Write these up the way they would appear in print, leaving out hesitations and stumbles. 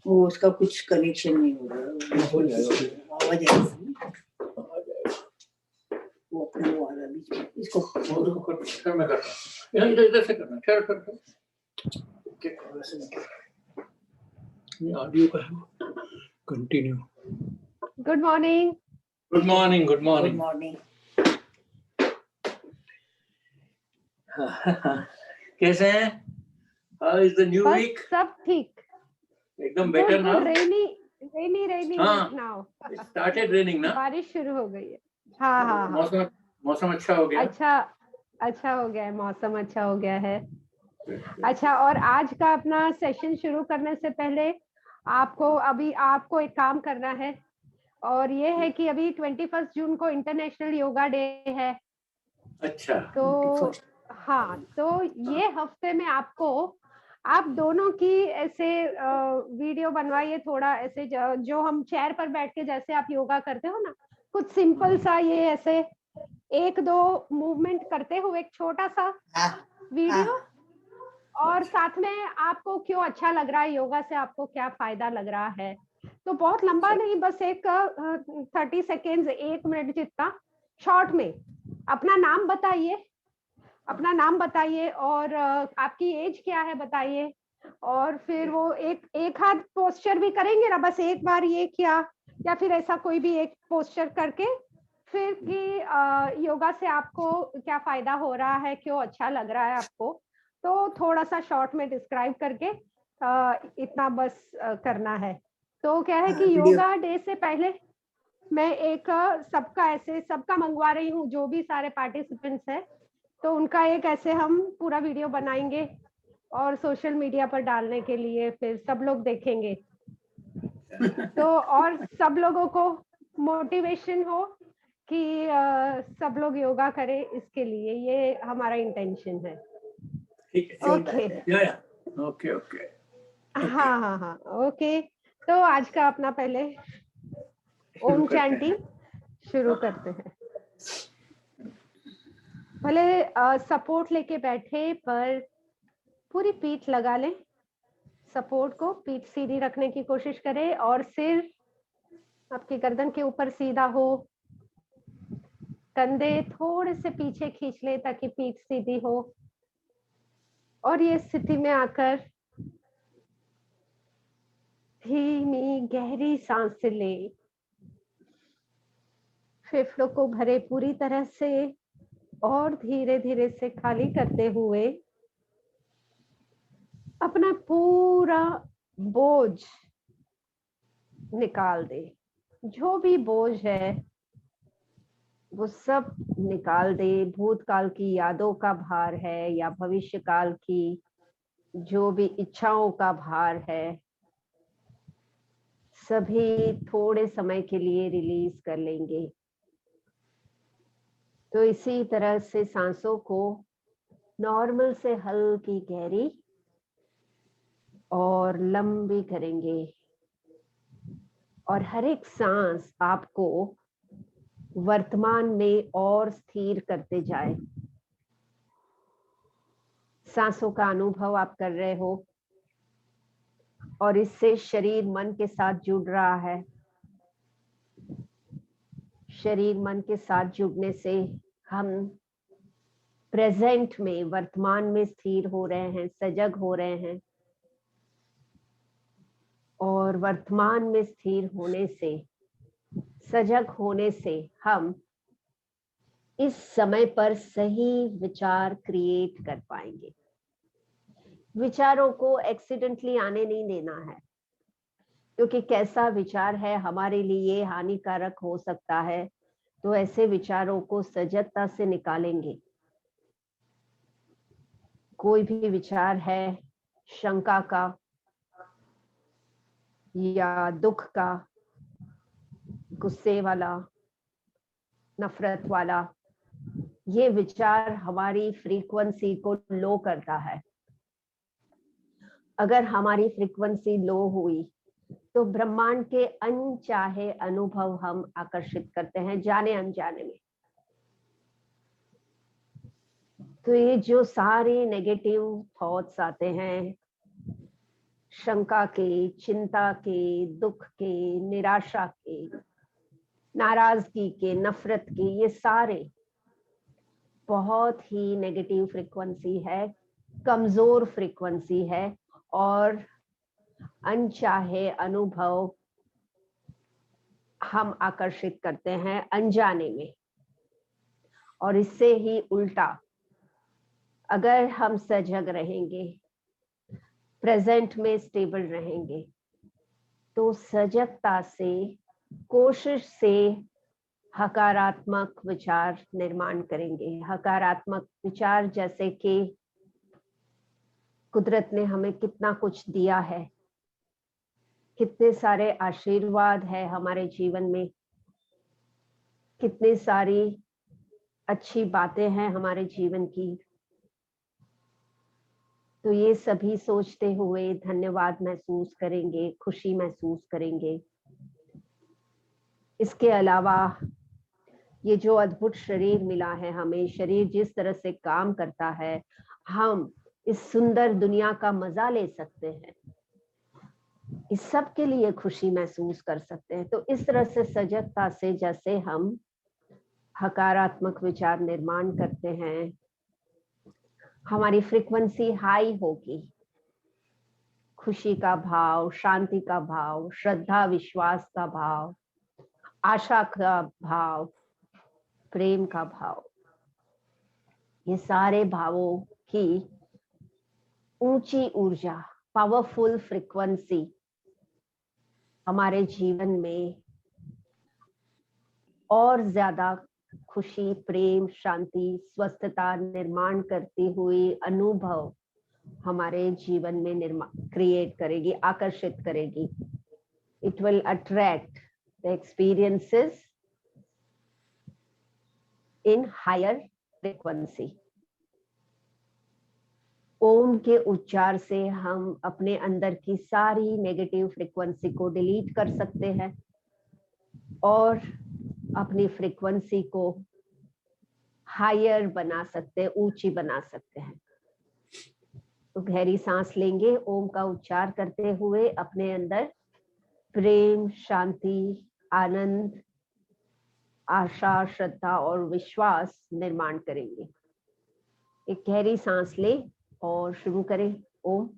वो उसका कुछ कनेक्शन नहीं हो रहा, आवाज आ रही वो अपना वो आ रहा बीच में, इसको कर मैं करता हूं, इधर से करना, ठहर ये ऑडियो का है। Continue. Good morning. Good morning. Good morning. Good morning. कैसे हैं? How is the new week? सब ठीक, एकदम बेटर ना? रेनी नाउ। स्टार्टेड रेनिंग ना? बारिश शुरू हो गई है। हाँ। मौसम अच्छा हो गया। अच्छा हो गया है, मौसम अच्छा हो गया है। अच्छा, और आज का अपना सेशन शुरू करने से पहले आपको एक काम करना है, और ये है कि अभी 21 जून को इंटरनेशनल योगा डे है। अच्छा। तो हाँ, तो ये हफ्ते में आप दोनों की ऐसे वीडियो बनवाइए, थोड़ा ऐसे जो हम चेयर पर बैठ के जैसे आप योगा करते हो ना, कुछ सिंपल सा, ये ऐसे 1-2 मूवमेंट करते हुए एक छोटा सा वीडियो। और साथ में आपको क्यों अच्छा लग रहा है योगा से, आपको क्या फायदा लग रहा है। तो बहुत लंबा नहीं, बस एक 30 सेकेंड्स, 1 मिनट जितना शॉर्ट में अपना नाम बताइए और आपकी एज क्या है बताइए। और फिर वो एक हाथ पोस्चर भी करेंगे ना, बस एक बार ये किया, या फिर ऐसा कोई भी एक पोस्चर करके, फिर कि योगा से आपको क्या फायदा हो रहा है, क्यों अच्छा लग रहा है आपको। तो थोड़ा सा शॉर्ट में डिस्क्राइब करके इतना बस करना है। तो क्या है कि योगा डे से पहले मैं एक सबका मंगवा रही हूँ, जो भी सारे पार्टिसिपेंट्स हैं, तो उनका एक ऐसे हम पूरा वीडियो बनाएंगे और सोशल मीडिया पर डालने के लिए, फिर सब लोग देखेंगे। तो और सब लोगों को मोटिवेशन हो कि सब लोग योगा करें, इसके लिए ये हमारा इंटेंशन है। ओके। हाँ, ओके। तो आज का अपना पहले ओम चैंटिंग शुरू करते हैं। भले सपोर्ट लेके बैठे, पर पूरी पीठ लगा लें, सपोर्ट को पीठ सीधी रखने की कोशिश करें, और सिर आपकी गर्दन के ऊपर सीधा हो, कंधे थोड़े से पीछे खींच ले ताकि पीठ सीधी हो। और ये स्थिति में आकर धीमी गहरी सांस ले, फेफड़ों को भरे पूरी तरह से, और धीरे धीरे से खाली करते हुए अपना पूरा बोझ निकाल दे। जो भी बोझ है वो सब निकाल दे। भूतकाल की यादों का भार है, या भविष्य काल की जो भी इच्छाओं का भार है, सभी थोड़े समय के लिए रिलीज कर लेंगे। तो इसी तरह से सांसों को नॉर्मल से हल्की गहरी और लंबी करेंगे, और हर एक सांस आपको वर्तमान में और स्थिर करते जाए। सांसों का अनुभव आप कर रहे हो, और इससे शरीर मन के साथ जुड़ रहा है। शरीर मन के साथ जुड़ने से हम प्रेजेंट में, वर्तमान में स्थिर हो रहे हैं, सजग हो रहे हैं। और वर्तमान में स्थिर होने से, सजग होने से हम इस समय पर सही विचार क्रिएट कर पाएंगे। विचारों को एक्सीडेंटली आने नहीं देना है, क्योंकि कैसा विचार है हमारे लिए हानिकारक हो सकता है। तो ऐसे विचारों को सजगता से निकालेंगे। कोई भी विचार है शंका का या दुख का, गुस्से वाला, नफरत वाला, ये विचार हमारी फ्रीक्वेंसी को लो करता है। अगर हमारी फ्रीक्वेंसी लो हुई तो ब्रह्मांड के अनचाहे अनुभव हम आकर्षित करते हैं, जाने अनजाने में। तो ये जो सारे नेगेटिव थॉट्स आते हैं, शंका के, चिंता के, दुख के, निराशा के, नाराजगी के, नफरत के, ये सारे बहुत ही नेगेटिव फ्रीक्वेंसी है, कमजोर फ्रीक्वेंसी है और अनचाहे अनुभव हम आकर्षित करते हैं अनजाने में। और इससे ही उल्टा अगर हम सजग रहेंगे, प्रेजेंट में स्टेबल रहेंगे, तो सजगता से, कोशिश से हकारात्मक विचार निर्माण करेंगे। हकारात्मक विचार जैसे कि कुदरत ने हमें कितना कुछ दिया है, कितने सारे आशीर्वाद है हमारे जीवन में, कितनी सारी अच्छी बातें हैं हमारे जीवन की। तो ये सभी सोचते हुए धन्यवाद महसूस करेंगे, खुशी महसूस करेंगे। इसके अलावा ये जो अद्भुत शरीर मिला है हमें, शरीर जिस तरह से काम करता है, हम इस सुंदर दुनिया का मजा ले सकते हैं, इस सब के लिए खुशी महसूस कर सकते हैं। तो इस तरह से सजगता से जैसे हम हकारात्मक विचार निर्माण करते हैं, हमारी फ्रीक्वेंसी हाई होगी। खुशी का भाव, शांति का भाव, श्रद्धा विश्वास का भाव, आशा का भाव, प्रेम का भाव, ये सारे भावों की ऊंची ऊर्जा, पावरफुल फ्रीक्वेंसी हमारे जीवन में और ज्यादा खुशी, प्रेम, शांति, स्वस्थता निर्माण करती हुई अनुभव हमारे जीवन में निर्माण क्रिएट करेगी, आकर्षित करेगी। It will attract the experiences in higher frequency. Om के उच्चार से हम अपने अंदर की सारी नेगेटिव फ्रीक्वेंसी को डिलीट कर सकते हैं और अपनी फ्रीक्वेंसी को हायर बना सकते हैं, ऊंची बना सकते हैं। तो गहरी सांस लेंगे, ओम का उच्चार करते हुए अपने अंदर प्रेम, शांति, आनंद, आशा, श्रद्धा और विश्वास निर्माण करेंगे। एक गहरी सांस लें और शुरू करें। ओम।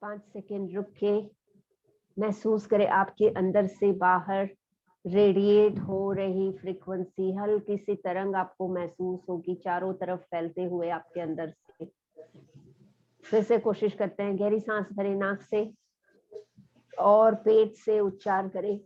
पांच सेकेंड रुक के महसूस करें आपके अंदर से बाहर रेडिएट हो रही फ्रीक्वेंसी, हल्की सी तरंग आपको महसूस होगी चारों तरफ फैलते हुए आपके अंदर से। फिर से कोशिश करते हैं, गहरी सांस भरें नाक से और पेट से उच्चार करें।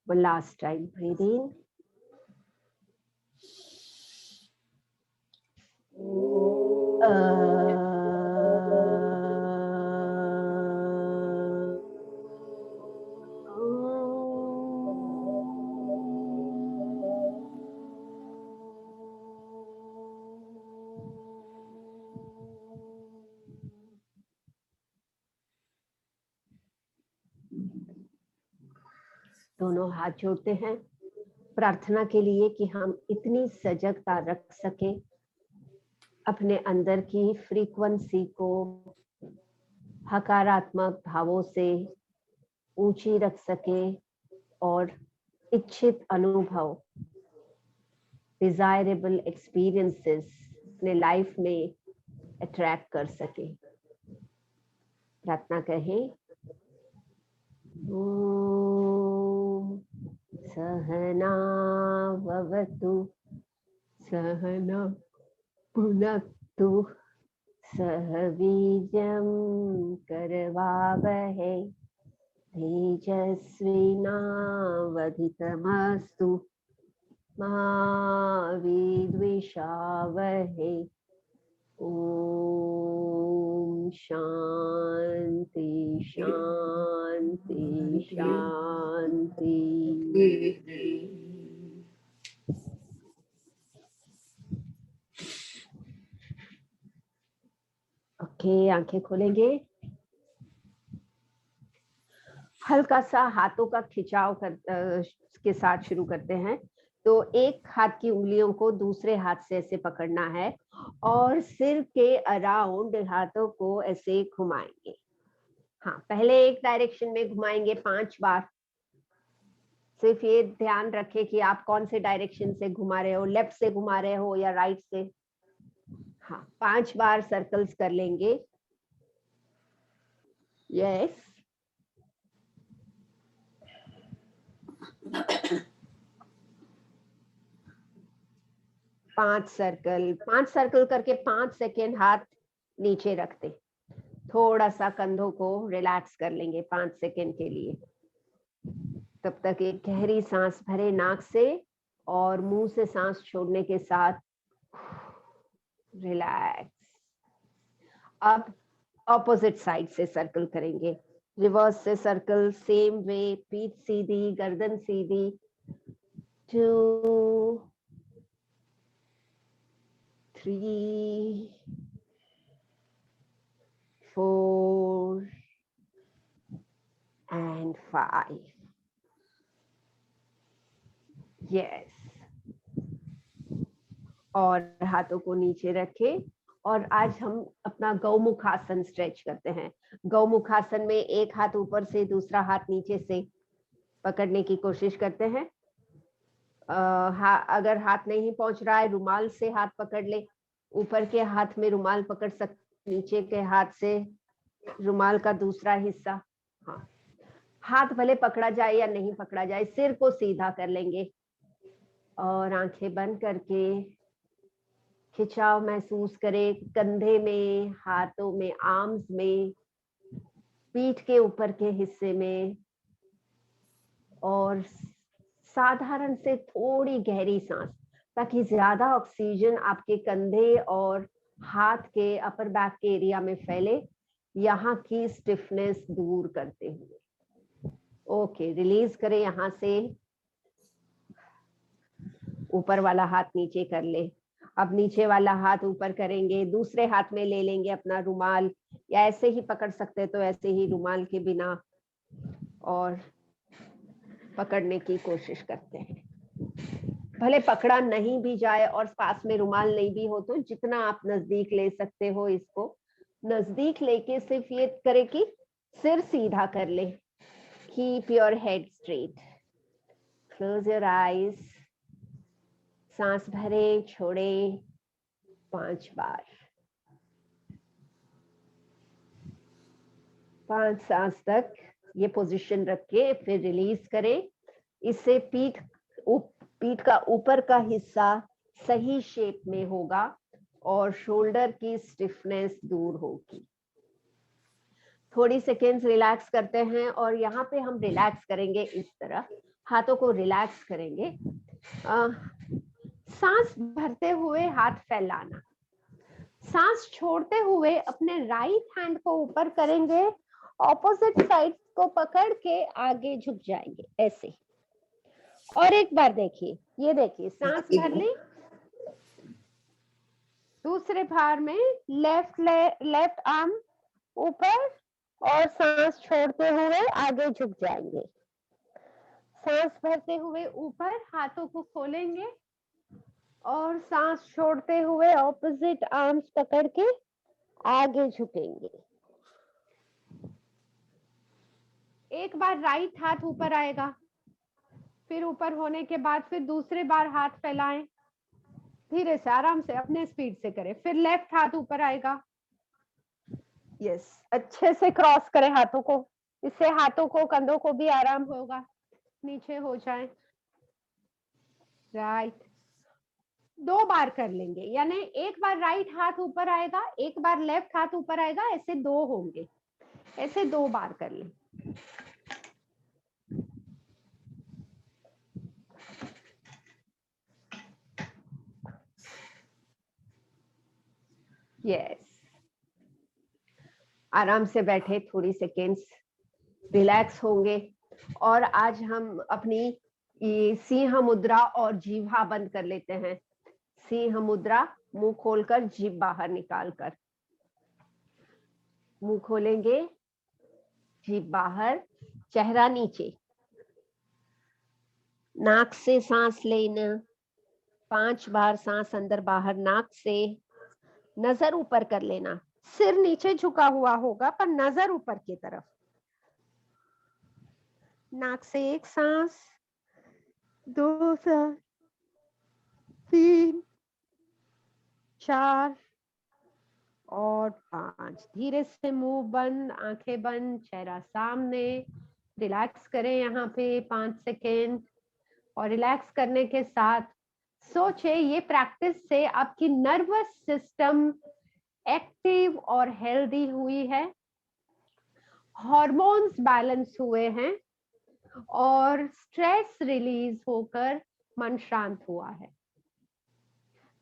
One last time, breathe in. दोनों हाथ जोड़ते हैं प्रार्थना के लिए कि हम इतनी सजगता रख सके, अपने अंदर की फ्रीक्वेंसी को हकारात्मक भावों से ऊंची रख सके और इच्छित अनुभव, डिजायरेबल एक्सपीरियंसेस अपने लाइफ में अट्रैक्ट कर सके। प्रार्थना करें। ओम सहना भवतु सहना भुनक्तु सह वीर्यं करवावहै तेजस्विनावधितमस्तु मा विद्विषावहै। ओम शांति शांति शांति। ओके, आंखें खोलेंगे। हल्का सा हाथों का खिंचाव के साथ शुरू करते हैं। तो एक हाथ की उंगलियों को दूसरे हाथ से ऐसे पकड़ना है और सिर के अराउंड हाथों को ऐसे घुमाएंगे। हाँ, पहले एक डायरेक्शन में घुमाएंगे 5 बार। सिर्फ ये ध्यान रखें कि आप कौन से डायरेक्शन से घुमा रहे हो, लेफ्ट से घुमा रहे हो या राइट से। हाँ, 5 बार सर्कल्स कर लेंगे। यस, पांच सर्कल करके 5 सेकेंड हाथ नीचे रखते, थोड़ा सा कंधों को रिलैक्स कर लेंगे 5 सेकेंड के लिए। तब तक एक गहरी सांस भरे नाक से और मुंह से सांस छोड़ने के साथ रिलैक्स। अब ऑपोजिट साइड से सर्कल करेंगे, रिवर्स से सर्कल, सेम वे, पीठ सीधी, गर्दन सीधी। 2 3 4 and 5। यस, और हाथों को नीचे रखें और आज हम अपना गौमुखासन स्ट्रेच करते हैं। गौमुखासन में एक हाथ ऊपर से दूसरा हाथ नीचे से पकड़ने की कोशिश करते हैं। अगर हाथ नहीं पहुंच रहा है, रुमाल से हाथ पकड़ ले। ऊपर के हाथ में रुमाल पकड़ सकते, नीचे के हाथ से रुमाल का दूसरा हिस्सा। हाँ, हाथ भले पकड़ा जाए या नहीं पकड़ा जाए, सिर को सीधा कर लेंगे और आंखें बंद करके खिंचाव महसूस करें कंधे में, हाथों में, आर्म्स में, पीठ के ऊपर के हिस्से में। और साधारण से थोड़ी गहरी सांस, ताकि ज्यादा ऑक्सीजन आपके कंधे और हाथ के अपर बैक के एरिया में फैले, यहाँ की स्टिफनेस दूर करते हुए। ओके, रिलीज करें। यहाँ से ऊपर वाला हाथ नीचे कर ले। अब नीचे वाला हाथ ऊपर करेंगे, दूसरे हाथ में ले लेंगे अपना रुमाल, या ऐसे ही पकड़ सकते तो ऐसे ही रुमाल के बिना, और पकड़ने की कोशिश करते हैं। भले पकड़ा नहीं भी जाए और पास में रुमाल नहीं भी हो तो जितना आप नजदीक ले सकते हो, इसको नजदीक लेके सिर्फ ये करे कि सिर सीधा कर ले। Keep your head straight, close your eyes, सांस भरे छोड़े 5 बार। 5 सांस तक ये पोजीशन रख के फिर रिलीज करें। इससे पीठ का ऊपर का हिस्सा सही शेप में होगा और शोल्डर की स्टिफनेस दूर होगी। थोड़ी सेकेंड्स रिलैक्स करते हैं और यहाँ पे हम रिलैक्स करेंगे, इस तरह हाथों को रिलैक्स करेंगे। सांस भरते हुए हाथ फैलाना, सांस छोड़ते हुए अपने राइट हैंड को ऊपर करेंगे, ऑपोजिट साइड को पकड़ के आगे झुक जाएंगे ऐसे। और एक बार देखिए, ये देखिए, सांस भर ली, दूसरे भार में लेफ्ट आर्म ऊपर और सांस छोड़ते हुए आगे झुक जाएंगे। सांस भरते हुए ऊपर हाथों को खोलेंगे और सांस छोड़ते हुए ऑपोजिट आर्म्स पकड़ के आगे झुकेंगे। एक बार राइट हाथ ऊपर आएगा, फिर ऊपर होने के बाद फिर दूसरे बार हाथ फैलाएं, धीरे से आराम से अपने स्पीड से करें। फिर लेफ्ट हाथ ऊपर आएगा, यस, अच्छे से क्रॉस करें हाथों को, इससे हाथों को, कंधों को भी आराम होगा, नीचे हो जाए। राइट, 2 बार कर लेंगे, यानी एक बार राइट हाथ ऊपर आएगा, एक बार लेफ्ट हाथ ऊपर आएगा, ऐसे 2 होंगे, ऐसे 2 बार कर लें। यस, आराम से बैठे, थोड़ी सेकेंड्स रिलैक्स होंगे। और आज हम अपनी ये सिंह मुद्रा और जीवा बंद कर लेते हैं। सिंह मुद्रा, मुंह खोलकर जीभ बाहर निकालकर, मुंह खोलेंगे, जीभ बाहर, चेहरा नीचे, नाक से सांस लेना, 5 बार सांस अंदर बाहर नाक से, नजर ऊपर कर लेना, सिर नीचे झुका हुआ होगा पर नजर ऊपर की तरफ। नाक से 1 सांस, 2 सांस, 3, 4 और 5। धीरे से मुंह बंद, आंखें बंद, चेहरा सामने, रिलैक्स करें यहाँ पे 5 सेकेंड। और रिलैक्स करने के साथ सोचे ये प्रैक्टिस से आपकी नर्वस सिस्टम एक्टिव और हेल्दी हुई है, हार्मोन्स बैलेंस हुए हैं और स्ट्रेस रिलीज होकर मन शांत हुआ है।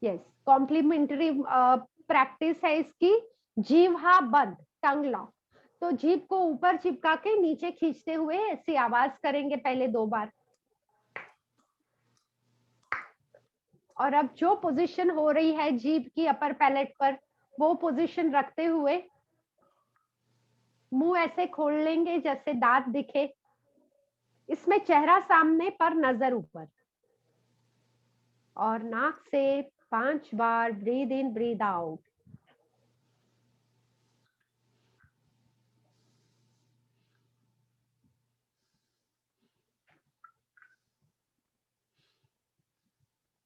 यस, कॉम्प्लीमेंट्री प्रैक्टिस है इसकी, जीवा बंद, टंग लॉक। तो जीभ को ऊपर चिपका के नीचे खींचते हुए ऐसी आवाज करेंगे पहले 2 बार। और अब जो पोजीशन हो रही है जीभ की अपर पैलेट पर, वो पोजीशन रखते हुए मुंह ऐसे खोल लेंगे जैसे दांत दिखे, इसमें चेहरा सामने पर नजर ऊपर। और नाक से 5 बार breathe in breathe out.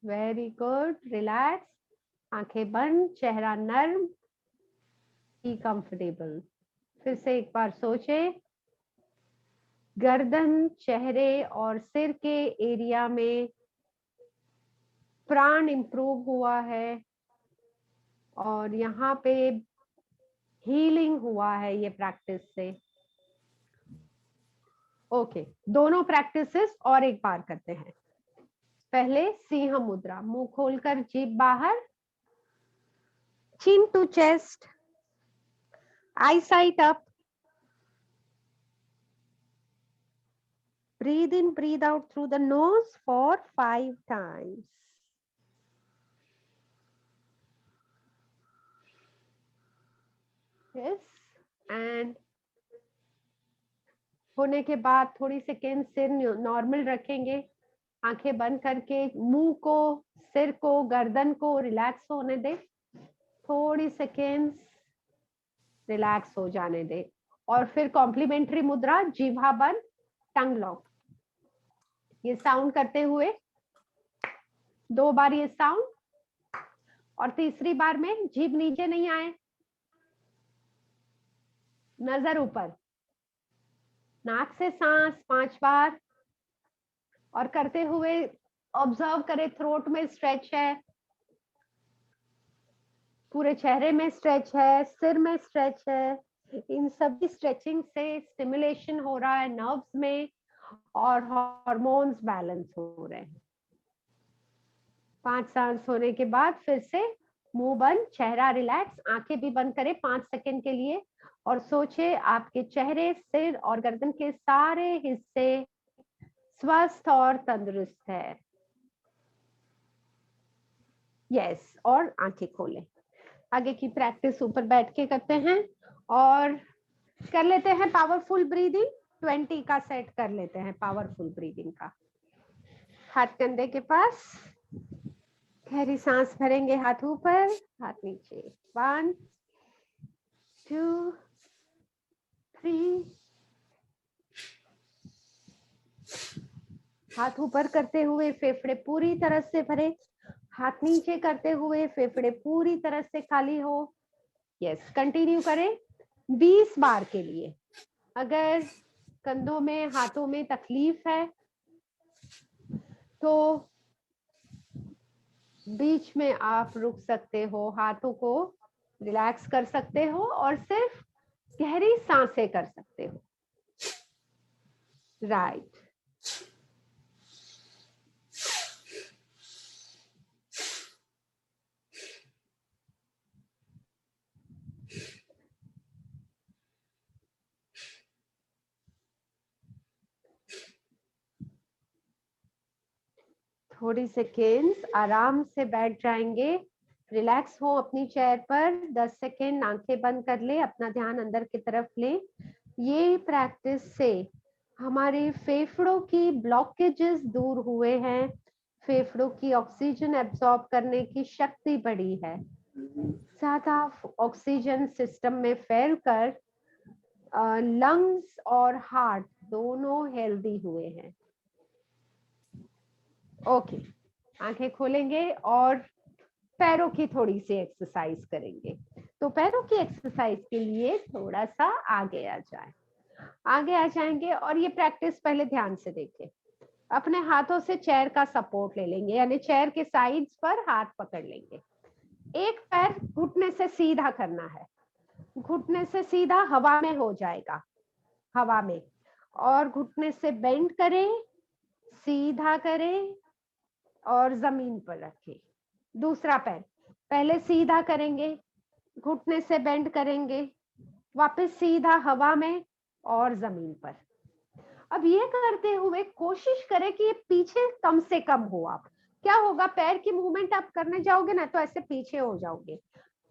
Very good, relax, आंखें बंद, चेहरा नर्म, कंफर्टेबल। फिर से एक बार सोचे, गर्दन, चेहरे और सिर के एरिया में प्राण इंप्रूव हुआ है और यहाँ पे हीलिंग हुआ है ये प्रैक्टिस से। ओके, दोनों प्रैक्टिसेस और एक बार करते हैं। पहले सिंह मुद्रा, मुंह खोलकर जीभ बाहर, chin to chest, eyesight up, breathe in, breathe out through the nose for 5 times. Yes, and होने के बाद थोड़ी सेकेंड सिर नॉर्मल रखेंगे, आंखें बंद करके मुंह को, सिर को, गर्दन को रिलैक्स होने दे, थोड़ी सेकेंड्स रिलैक्स हो जाने दे। और फिर कॉम्प्लीमेंट्री मुद्रा, जीभा बंद, टंग लॉक। ये साउंड करते हुए 2 बार ये साउंड, और तीसरी बार में जीभ नीचे नहीं आए, नजर ऊपर, नाक से सांस 5 बार। और करते हुए ऑब्जर्व करें थ्रोट में स्ट्रेच है, पूरे चेहरे में स्ट्रेच है, सिर में स्ट्रेच है। इन सभी स्ट्रेचिंग से स्टिमुलेशन हो रहा है नर्व्स में और हार्मोन्स बैलेंस हो रहे हैं। 5 सांस होने के बाद फिर से मुंह बंद, चेहरा रिलैक्स, आंखें भी बंद करें 5 सेकेंड के लिए और सोचे आपके चेहरे, सिर और गर्दन के सारे हिस्से स्वस्थ और तंदुरुस्त है। यस, और आंखें खोलें। आगे की प्रैक्टिस ऊपर बैठ के करते हैं और कर लेते हैं पावरफुल ब्रीदिंग। 20 का सेट कर लेते हैं पावरफुल ब्रीदिंग का। हाथ कंधे के पास, गहरी सांस भरेंगे, हाथ ऊपर, हाथ नीचे। 1 2 3। हाथ ऊपर करते हुए फेफड़े पूरी तरह से भरे, हाथ नीचे करते हुए फेफड़े पूरी तरह से खाली हो। यस, कंटिन्यू करें 20 बार के लिए। अगर कंधों में, हाथों में तकलीफ है तो बीच में आप रुक सकते हो, हाथों को रिलैक्स कर सकते हो और सिर्फ गहरी सांसें कर सकते हो। राइट। थोड़ी सेकेंड्स आराम से बैठ जाएंगे, रिलैक्स हो अपनी चेयर पर। 10 सेकेंड आंखें बंद कर ले, अपना ध्यान अंदर की तरफ ले। ये प्रैक्टिस से हमारे फेफड़ों की ब्लॉकेजेस दूर हुए हैं, फेफड़ों की ऑक्सीजन एब्जॉर्ब करने की शक्ति बढ़ी है, ज्यादा ऑक्सीजन सिस्टम में फैलकर लंग्स और हार्ट दोनों हेल्दी हुए हैं। ओके, आंखें खोलेंगे और पैरों की थोड़ी सी एक्सरसाइज करेंगे। तो पैरों की एक्सरसाइज के लिए थोड़ा सा आगे आ जाए, आगे आ जाएंगे और ये प्रैक्टिस पहले ध्यान से देखें। अपने हाथों से चेयर का सपोर्ट ले लेंगे, यानी चेयर के साइड्स पर हाथ पकड़ लेंगे। एक पैर घुटने से सीधा करना है, घुटने से सीधा हवा में हो जाएगा, हवा में, और घुटने से बेंड करें, सीधा करें और जमीन पर रखें। दूसरा पैर पहले सीधा करेंगे, घुटने से बेंड करेंगे, वापस सीधा हवा में और जमीन पर। अब ये करते हुए कोशिश करें कि ये पीछे कम से कम हो। आप क्या होगा, पैर की मूवमेंट आप करने जाओगे ना तो ऐसे पीछे हो जाओगे।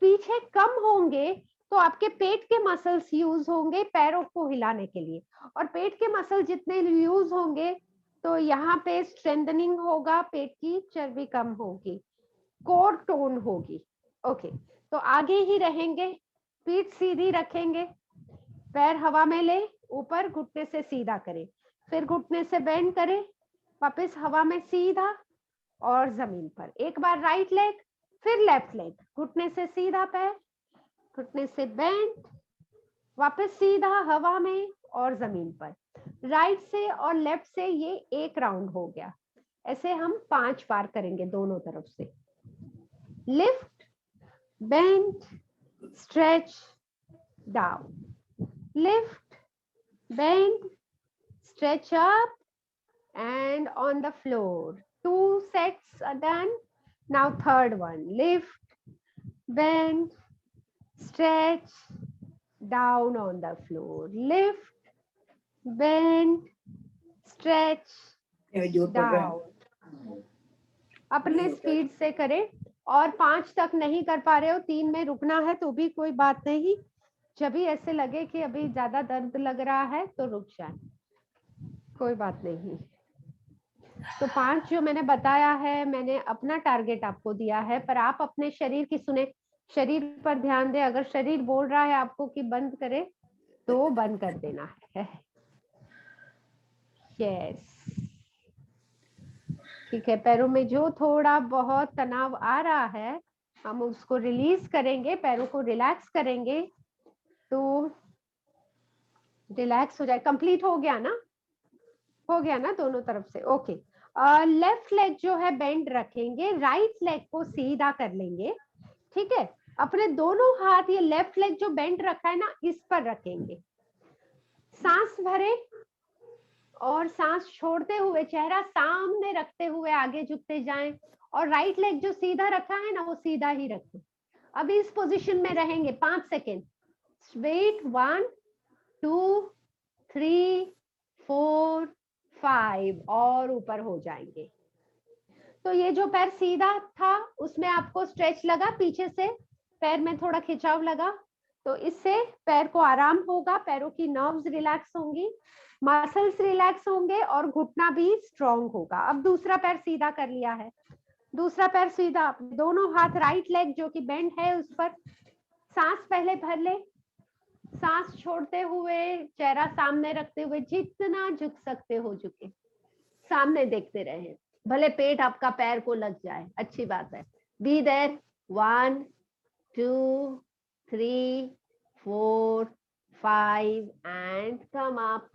पीछे कम होंगे तो आपके पेट के मसल्स यूज होंगे पैरों को हिलाने के लिए, और पेट के मसल जितने यूज होंगे तो यहाँ पे स्ट्रेंथनिंग होगा, पेट की चर्बी कम होगी, कोर टोन होगी। ओके, तो आगे ही रहेंगे, पीठ सीधी रखेंगे, पैर हवा में ले, ऊपर घुटने से सीधा करें, फिर घुटने से बेंड करें, वापस हवा में सीधा और जमीन पर। एक बार राइट लेग, फिर लेफ्ट लेग, घुटने से सीधा पैर, घुटने से बेंड, वापस सीधा हवा में और जमीन पर। राइट से और लेफ्ट से ये एक राउंड हो गया। ऐसे हम 5 बार करेंगे दोनों तरफ से। Lift, bend, stretch, down, lift, bend, stretch up and on the floor. 2 sets are done. Now third one, lift, bend, stretch, down on the floor. Lift, bend, stretch, down. अपने स्पीड से करें, और 5 तक नहीं कर पा रहे हो, 3 में रुकना है तो भी कोई बात नहीं। जब भी ऐसे लगे कि अभी ज्यादा दर्द लग रहा है तो रुक जाए, कोई बात नहीं। तो 5 जो मैंने बताया है, मैंने अपना टारगेट आपको दिया है, पर आप अपने शरीर की सुने, शरीर पर ध्यान दें। अगर शरीर बोल रहा है आपको कि बंद करे तो बंद कर देना है। यस, ठीक है। पैरों में जो थोड़ा बहुत तनाव आ रहा है हम उसको रिलीज करेंगे, पैरों को रिलैक्स करेंगे तो रिलैक्स हो जाए। कंप्लीट हो गया ना, हो गया ना दोनों तरफ से? ओके। लेफ्ट लेग जो है बेंड रखेंगे, राइट लेग को सीधा कर लेंगे, ठीक है। अपने दोनों हाथ ये लेफ्ट लेग जो बेंड रखा है ना इस पर रखेंगे, सांस भरे और सांस छोड़ते हुए चेहरा सामने रखते हुए आगे झुकते जाएं, और राइट लेग जो सीधा रखा है ना वो सीधा ही रखें। अभी इस पोजीशन में रहेंगे 5 सेकेंड। वेट, 1 2 3 4 5 और ऊपर हो जाएंगे। तो ये जो पैर सीधा था उसमें आपको स्ट्रेच लगा, पीछे से पैर में थोड़ा खिंचाव लगा, तो इससे पैर को आराम होगा, पैरों की नर्व्स रिलैक्स होंगी, मसल्स रिलैक्स होंगे और घुटना भी स्ट्रॉन्ग होगा। अब दूसरा पैर सीधा कर लिया है, दूसरा पैर सीधा, दोनों हाथ राइट लेग जो कि बेंड है उस पर, सांस पहले भर ले, सांस छोड़ते हुए चेहरा सामने रखते हुए जितना झुक सकते हो झुके, सामने देखते रहे, भले पेट आपका पैर को लग जाए, अच्छी बात है। Be there. 1 2 3 4 5 and come up.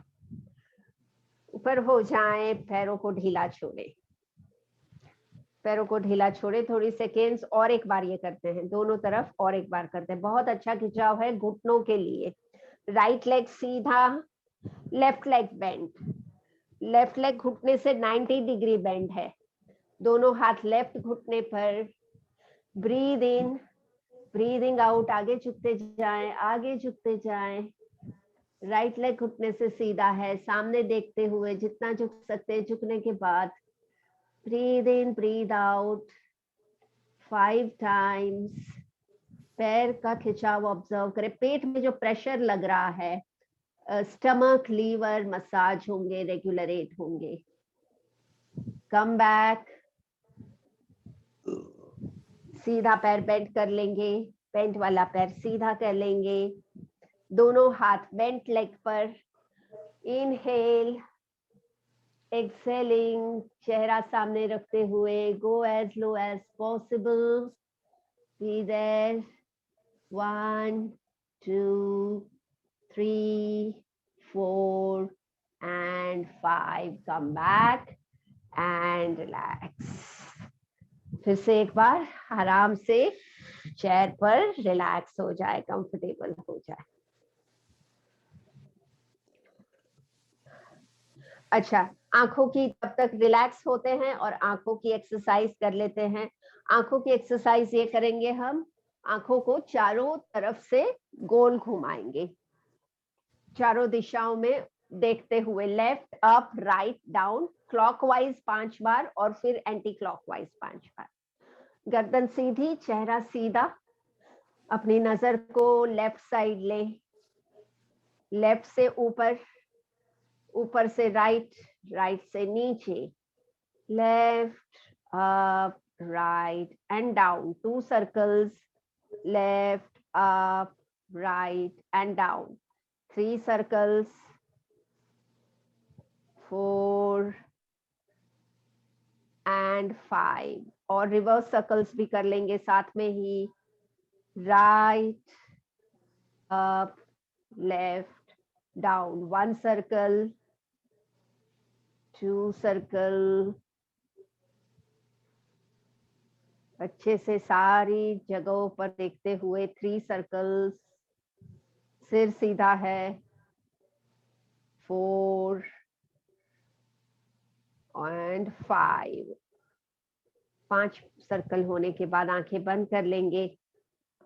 ऊपर हो जाए, पैरों को ढीला छोड़े। पैरों को ढीला छोड़े, थोड़ी सेकेंड्स और एक बार ये करते हैं, दोनों तरफ और एक बार करते हैं। बहुत अच्छा खिंचाव है घुटनों के लिए। राइट लेग सीधा, left leg bend, left leg घुटने से 90 डिग्री बेंड है। दोनों हाथ लेफ्ट घुटने पर, ब्रीद इन, ब्रीदिंग आउट, आगे झुकते जाएं, आगे झुकते जाएं। राइट लेग घुटने से सीधा है, सामने देखते हुए जितना झुक सकते हैं। झुकने के बाद breathe in, breathe out 5 times. पैर का खिंचाव ऑब्जर्व करें, पेट में जो प्रेशर लग रहा है, स्टमक, लीवर मसाज होंगे, रेगुलरेट होंगे। कम बैक, सीधा पैर बेंड कर लेंगे, बेंड वाला पैर सीधा कर लेंगे। दोनों हाथ बेंट लेग पर। इनहेल, एक्सेलिंग, चेहरा सामने रखते हुए, go as low as possible. Be there. 1, 2, 3, 4 and 5. Come back and relax. फिर से एक बार आराम से चेयर पर रिलैक्स हो जाए, कंफर्टेबल हो जाए। अच्छा, आंखों की तब तक रिलैक्स होते हैं और आंखों की एक्सरसाइज कर लेते हैं। आंखों की एक्सरसाइज ये करेंगे, हम आंखों को चारों तरफ से गोल घुमाएंगे, चारों दिशाओं में देखते हुए, left, up, right, down, clockwise 5 बार और फिर एंटी क्लॉकवाइज 5 बार। गर्दन सीधी, चेहरा सीधा, अपनी नजर को लेफ्ट साइड ले, लेफ्ट से ऊपर, ऊपर से राइट, राइट से नीचे, left, up, right and down, 2 circles, left, up, right and down, 3 circles, 4 and 5, और रिवर्स सर्कल्स भी कर लेंगे साथ में ही, right, up, left, down, 1 circle, 2 circle. अच्छे से सारी जगहों पर देखते हुए, 3 सर्कल्स, सिर सीधा है, 4 एंड 5। 5 सर्कल होने के बाद आंखें बंद कर लेंगे,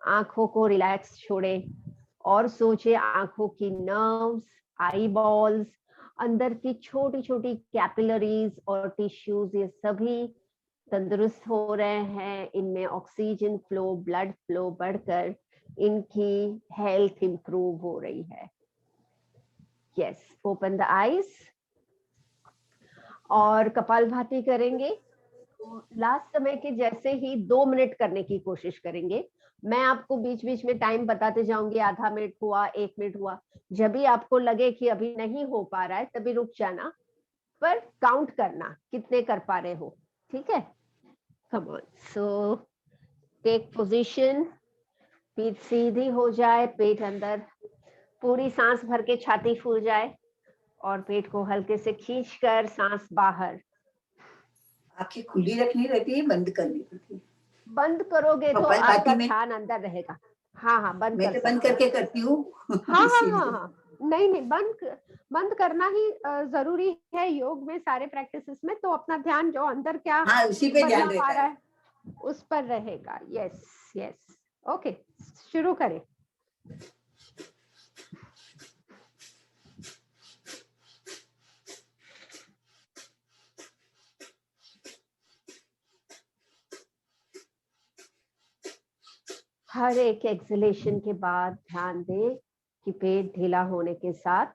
आंखों को रिलैक्स छोड़े और सोचे आंखों की नर्व्स, आई बॉल्स, अंदर की छोटी छोटी कैपिलरीज और टिश्यूज, ये सभी तंदुरुस्त हो रहे हैं। इनमें ऑक्सीजन फ्लो, ब्लड फ्लो बढ़कर इनकी हेल्थ इंप्रूव हो रही है। यस, ओपन द आईज और कपालभाति करेंगे। लास्ट समय के जैसे ही 2 मिनट करने की कोशिश करेंगे। मैं आपको बीच बीच में टाइम बताते जाऊंगी, आधा मिनट हुआ, 1 मिनट हुआ। जब भी आपको लगे कि अभी नहीं हो पा रहा है तभी रुक जाना, पर काउंट करना कितने कर पा रहे हो, ठीक है? Come on, so take position, पीठ सीधी हो जाए, पेट अंदर, पूरी सांस भर के छाती फूल जाए और पेट को हल्के से खींचकर सांस बाहर। आंखें खुली रखनी रहती है, बंद करनी रहती है? बंद करोगे तो आपका ध्यान अंदर रहेगा। हाँ हाँ, बंद मैं कर तो बंद करके करती हूँ। हाँ हाँ हाँ हाँ, नहीं नहीं, बंद करना ही जरूरी है योग में, सारे प्रैक्टिसेस में। तो अपना ध्यान जो अंदर क्या हाँ, उसी पे ध्यान रहता है, उस पर रहेगा। यस यस, ओके, शुरू करें। हर एक एक्सलेशन के बाद ध्यान दें कि पेट ढीला होने के साथ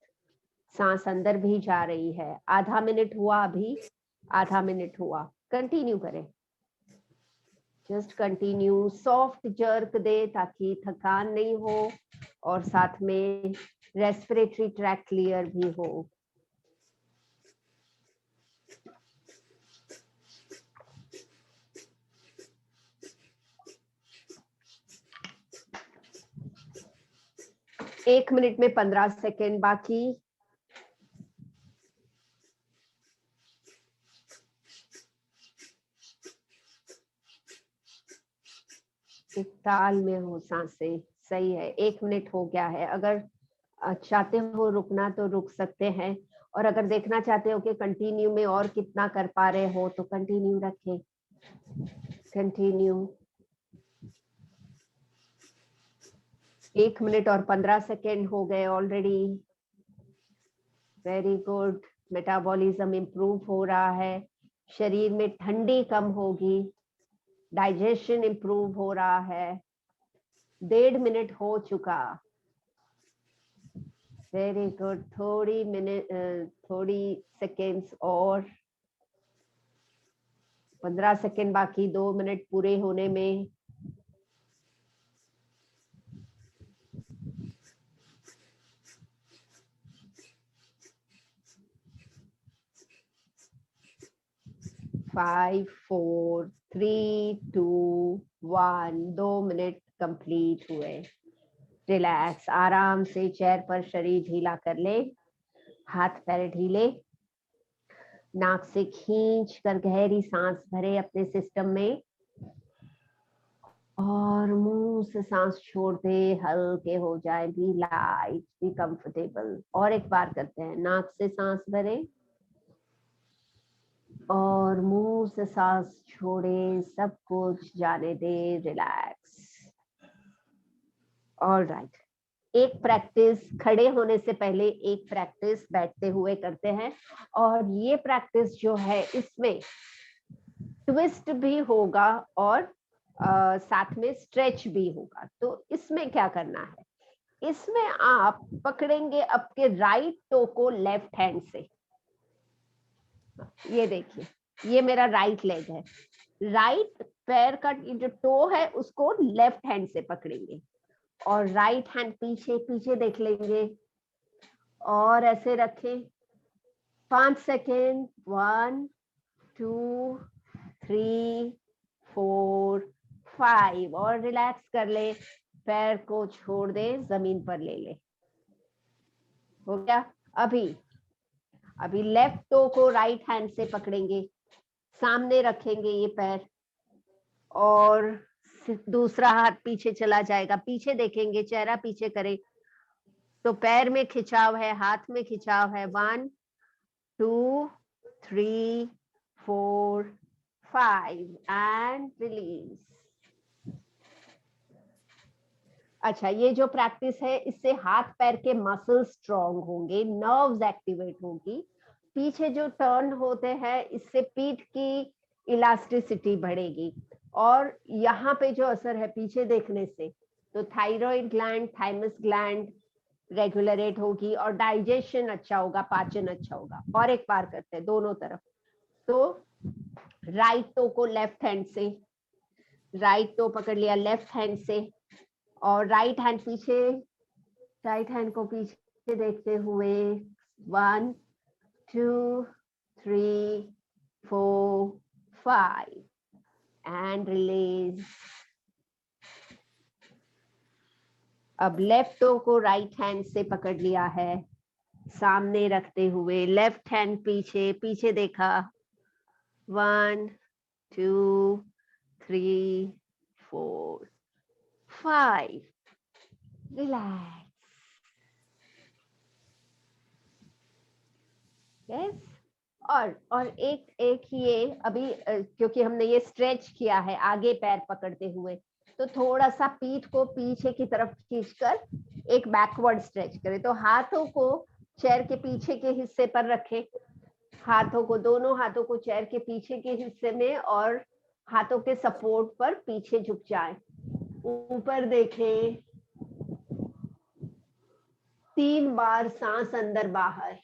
सांस अंदर भी जा रही है। आधा मिनट हुआ, अभी आधा मिनट हुआ, कंटिन्यू करें, जस्ट कंटिन्यू। सॉफ्ट जर्क दे ताकि थकान नहीं हो और साथ में रेस्पिरेटरी ट्रैक क्लियर भी हो। एक मिनट में 15 सेकेंड बाकी। एक ताल में हो सांसें, सही है। 1 मिनट हो गया है। अगर चाहते हो रुकना तो रुक सकते हैं, और अगर देखना चाहते हो कि कंटिन्यू में और कितना कर पा रहे हो तो कंटिन्यू रखें। कंटिन्यू 1 मिनट और 15 सेकेंड हो गए already. Very good. Metabolism improve हो रहा है, शरीर में ठंडी कम होगी, डाइजेशन इम्प्रूव हो रहा है। 1.5 मिनट हो चुका। Very good. थोड़ी सेकेंड्स और, 15 सेकेंड बाकी 2 मिनट पूरे होने में। फाइव, 4, 3, 2, 1। 2 मिनट कंप्लीट हुए। रिलैक्स, आराम से चेयर पर शरीर ढीला कर ले, हाथ पैर ढीले, नाक से खींच कर गहरी सांस भरे अपने सिस्टम में, और मुंह से सांस छोड़ दे, हल्के हो जाए, बी लाइट, बी कंफर्टेबल। और एक बार करते हैं, नाक से सांस भरे और मुंह से सांस छोड़े, सब कुछ जाने दे, रिलैक्स। ऑलराइट। एक प्रैक्टिस खड़े होने से पहले एक प्रैक्टिस बैठते हुए करते हैं, और ये प्रैक्टिस जो है इसमें ट्विस्ट भी होगा और साथ में स्ट्रेच भी होगा। तो इसमें क्या करना है, इसमें आप पकड़ेंगे आपके राइट टो को लेफ्ट हैंड से। ये देखिए, ये मेरा राइट लेग है, राइट पैर का जो टो है उसको लेफ्ट हैंड से पकड़ेंगे, और राइट हैंड पीछे पीछे देख लेंगे, और ऐसे रखें 5 सेकेंड। 1, 2, 3, 4, 5, और रिलैक्स कर ले, पैर को छोड़ दे, जमीन पर ले ले। हो गया। अभी लेफ्ट टो को राइट हैंड से पकड़ेंगे, सामने रखेंगे ये पैर, और दूसरा हाथ पीछे चला जाएगा, पीछे देखेंगे, चेहरा पीछे करें तो पैर में खिंचाव है, हाथ में खिंचाव है। 1, 2, 3, 4, 5 एंड रिलीज। अच्छा, ये जो प्रैक्टिस है इससे हाथ पैर के मसल्स स्ट्रॉन्ग होंगे, नर्व्स एक्टिवेट होगी। पीछे जो टर्न होते हैं इससे पीठ की इलास्टिसिटी बढ़ेगी, और यहाँ पे जो असर है पीछे देखने से, तो thyroid gland, thymus gland regulate होगी, और डाइजेशन अच्छा होगा, पाचन अच्छा होगा। और एक बार करते हैं दोनों तरफ। तो राइट टो को लेफ्ट हैंड से, राइट टो पकड़ लिया लेफ्ट हैंड से, और राइट हैंड पीछे, राइट हैंड को पीछे देखते हुए 1, 2, 3, 4, 5 एंड रिलीज। अब लेफ्ट टो को राइट हैंड से पकड़ लिया है, सामने रखते हुए लेफ्ट हैंड पीछे पीछे देखा, 1, 2, 3, 4, 5, रिलैक्स। यस। और एक ये अभी क्योंकि हमने ये स्ट्रेच किया है आगे पैर पकड़ते हुए, तो थोड़ा सा पीठ को पीछे की तरफ खींचकर एक बैकवर्ड स्ट्रेच करें। तो हाथों को चेयर के पीछे के हिस्से पर रखें, हाथों को, दोनों हाथों को चेयर के पीछे के हिस्से में, और हाथों के सपोर्ट पर पीछे झुक जाएं, ऊपर देखें। 3 बार सांस अंदर बाहर,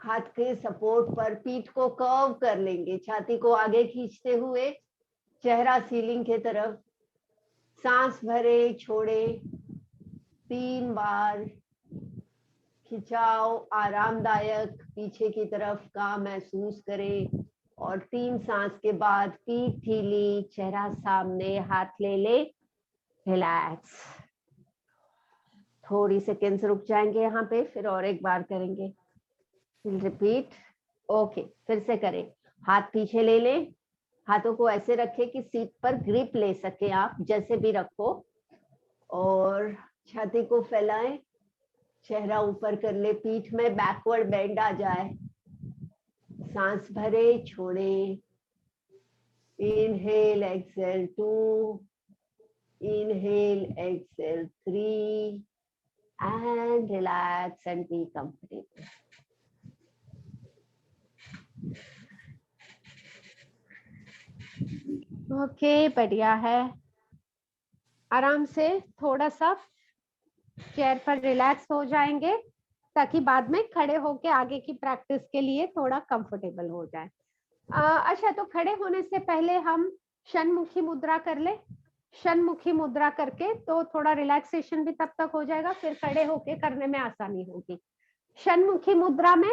हाथ के सपोर्ट पर पीठ को कर्व कर लेंगे, छाती को आगे खींचते हुए, चेहरा सीलिंग के तरफ, सांस भरे छोड़े, 3 बार खिंचाव, आरामदायक पीछे की तरफ का महसूस करें, और 3 सांस के बाद पीठ ढीली, चेहरा सामने, हाथ ले ले, रिलैक्स। थोड़ी सेकेंड्स रुक जाएंगे यहाँ पे, फिर और एक बार करेंगे। रिपीट। ओके, फिर से करें। हाथ पीछे ले लें, हाथों को ऐसे रखें कि सीट पर ग्रिप ले सके आप, जैसे भी रखो। और छाती को फैलाएं, चेहरा ऊपर कर ले, पीठ में बैकवर्ड बेंड आ जाए। सांस भरे, छोड़े। Inhale, exhale 2, inhale, exhale 3, and relax and be comfortable. Okay, बढ़िया है। आराम से थोड़ा सा चेयर पर रिलैक्स हो जाएंगे ताकि बाद में खड़े होके आगे की प्रैक्टिस के लिए थोड़ा कंफर्टेबल हो जाए। अच्छा, तो खड़े होने से पहले हम षण्मुखी मुद्रा कर ले। षण्मुखी मुद्रा करके तो थोड़ा रिलैक्सेशन भी तब तक हो जाएगा, फिर खड़े होके करने में आसानी होगी। षण्मुखी मुद्रा में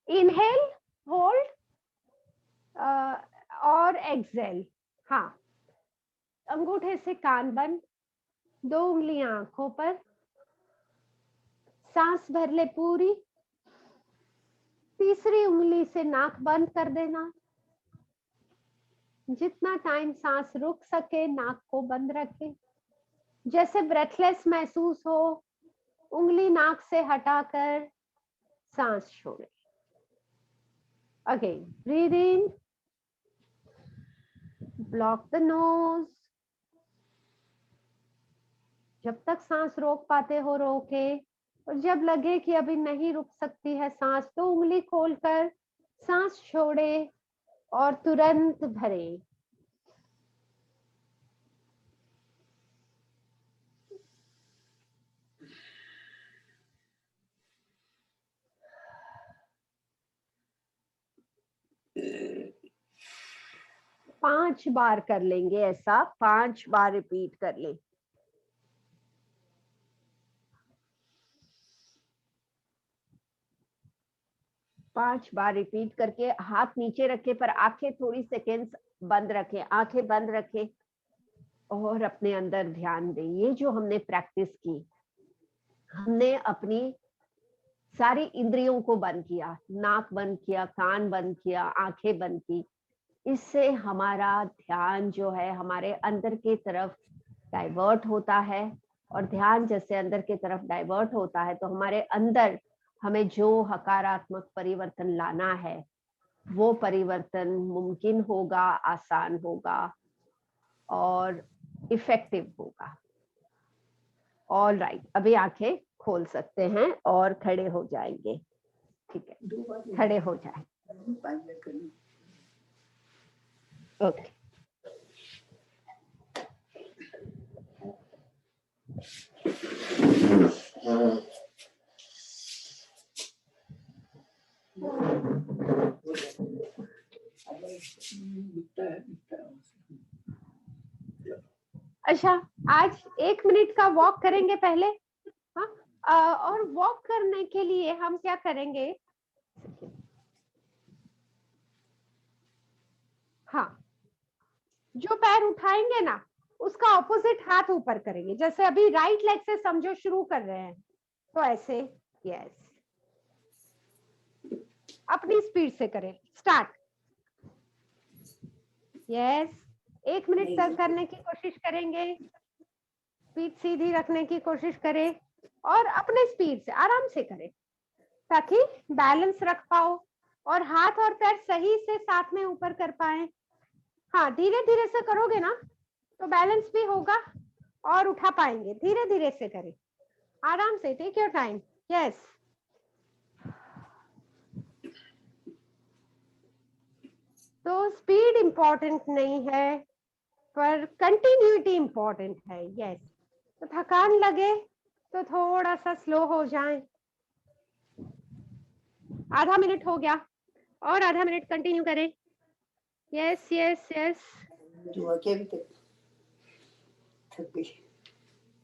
इनहेल, होल्ड और एक्सेल। हाँ, अंगूठे से कान बंद, 2 उंगलियां आंखों पर, सांस भर ले पूरी। तीसरी उंगली से नाक बंद कर देना। जितना टाइम सांस रुक सके नाक को बंद रखें। जैसे ब्रेथलेस महसूस हो, उंगली नाक से हटाकर सांस छोड़े। Again breathe in, block the nose. जब तक सांस रोक पाते हो रोके, और जब लगे कि अभी नहीं रुक सकती है सांस तो उंगली खोलकर सांस छोड़े और तुरंत भरे। पांच बार कर लेंगे ऐसा, 5 बार रिपीट कर ले। पांच बार रिपीट करके हाथ नीचे रखे पर आंखें थोड़ी सेकेंड्स बंद रखें, आंखें बंद रखें और अपने अंदर ध्यान दें। ये जो हमने प्रैक्टिस की, हमने अपनी सारी इंद्रियों को बंद किया, नाक बंद किया, कान बंद किया, आंखें बंद की। इससे हमारा ध्यान जो है हमारे अंदर की तरफ डाइवर्ट होता है, और ध्यान जैसे अंदर की तरफ डाइवर्ट होता है तो हमारे अंदर हमें जो सकारात्मक परिवर्तन लाना है वो परिवर्तन मुमकिन होगा, आसान होगा और इफेक्टिव होगा। ऑल राइट, अभी आंखें खोल सकते हैं और खड़े हो जाएंगे। ठीक है, खड़े हो जाए। ओके, अच्छा, आज 1 मिनट का वॉक करेंगे पहले। हाँ, और वॉक करने के लिए हम क्या करेंगे? हाँ, जो पैर उठाएंगे ना उसका ऑपोजिट हाथ ऊपर करेंगे। जैसे अभी राइट लेग से समझो शुरू कर रहे हैं तो ऐसे, यस, अपनी स्पीड से करें। स्टार्ट, यस, 1 मिनट तक करने की कोशिश करेंगे। पीठ सीधी रखने की कोशिश करें और अपने स्पीड से आराम से करें ताकि बैलेंस रख पाओ और हाथ और पैर सही से साथ में ऊपर कर पाए। हाँ, धीरे धीरे से करोगे ना तो बैलेंस भी होगा और उठा पाएंगे। धीरे धीरे से करें, आराम से, टेक योर टाइम। यस, तो स्पीड इंपॉर्टेंट नहीं है पर कंटिन्यूटी इंपॉर्टेंट है। यस, तो थकान लगे तो थोड़ा सा स्लो हो जाए। आधा मिनट हो गया और आधा मिनट कंटिन्यू करें। यस यस यस,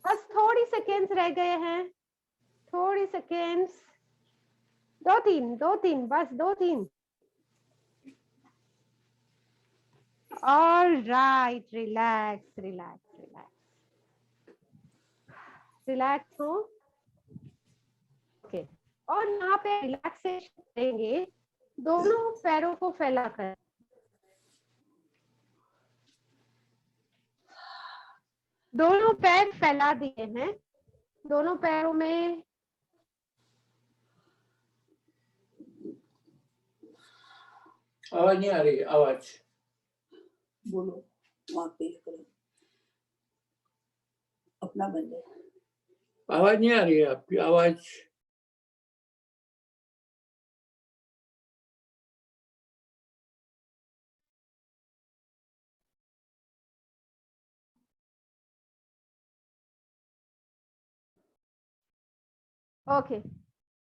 बस थोड़ी सेकेंड्स रह गए हैं, थोड़ी सेकेंड्स, 2-3 बस 2-3। All right, relax relax relax relax हो। ओके, और यहाँ पे रिलैक्सेशन करेंगे दोनों पैरों को फैलाकर। दोनों पैर फैला दिए हैं, दोनों पैरों में आवाज नहीं आ रही है, आवाज बोलो, वहाँ पे करो, अपना बंद है। आवाज नहीं आ रही है आपकी आवाज। ओके,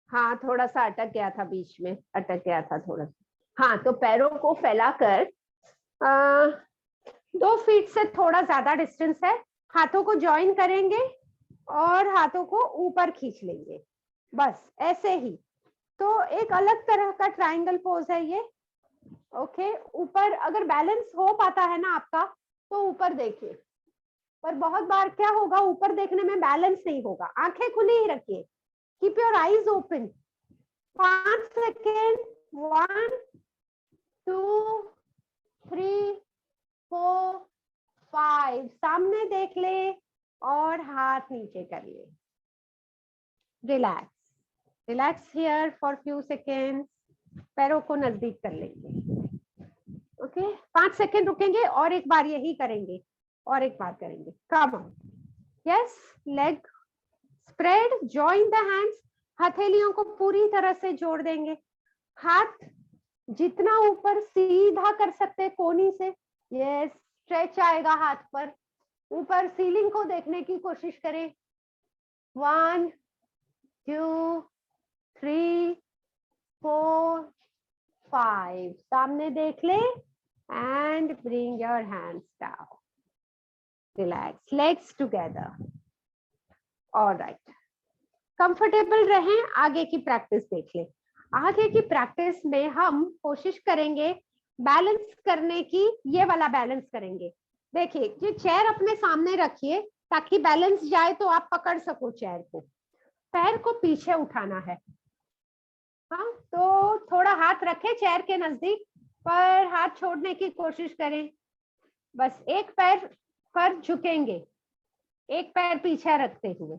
हाँ थोड़ा सा अटक गया था, बीच में अटक गया था थोड़ा सा। हाँ, तो पैरों को फैलाकर 2 फीट से थोड़ा ज्यादा डिस्टेंस है, हाथों को ज्वाइन करेंगे और हाथों को ऊपर खींच लेंगे, बस ऐसे ही। तो एक अलग तरह का ट्रायंगल पोज है ये। ओके, ऊपर अगर बैलेंस हो पाता है ना आपका तो ऊपर देखिए, पर बहुत बार क्या होगा, ऊपर देखने में बैलेंस नहीं होगा। आंखें खुली ही रखिए, keep your eyes open. 5 second, 1 2 3 4 5, सामने देख ले और हाथ नीचे करिए। Relax, relax here for few seconds. पैरों को नजदीक कर लेंगे। ओके, 5 सेकेंड रुकेंगे और एक बार यही करेंगे और एक बार करेंगे। Come on, yes, leg spread, join the hands, हथेलियों को पूरी तरह से जोड़ देंगे। हाथ जितना ऊपर सीधा कर सकते हैं कोनी से, यस, स्ट्रेच आएगा हाथ पर। ऊपर सीलिंग को देखने की कोशिश करें। 1 2 3 4 5, सामने देख ले and bring your hands down. Relax, legs together. All right. Comfortable रहें, आगे की प्रैक्टिस देख ले। आगे की प्रैक्टिस में हम कोशिश करेंगे बैलेंस करने की, ये वाला बैलेंस करेंगे। देखिए, ये चेयर अपने सामने रखिए ताकि बैलेंस जाए तो आप पकड़ सको चेयर को। पैर को पीछे उठाना है। हाँ, तो थोड़ा हाथ रखे चेयर के नजदीक, पर हाथ छोड़ने की कोशिश करें। बस एक पैर पर झुकेंगे, एक पैर पीछे रखते हुए।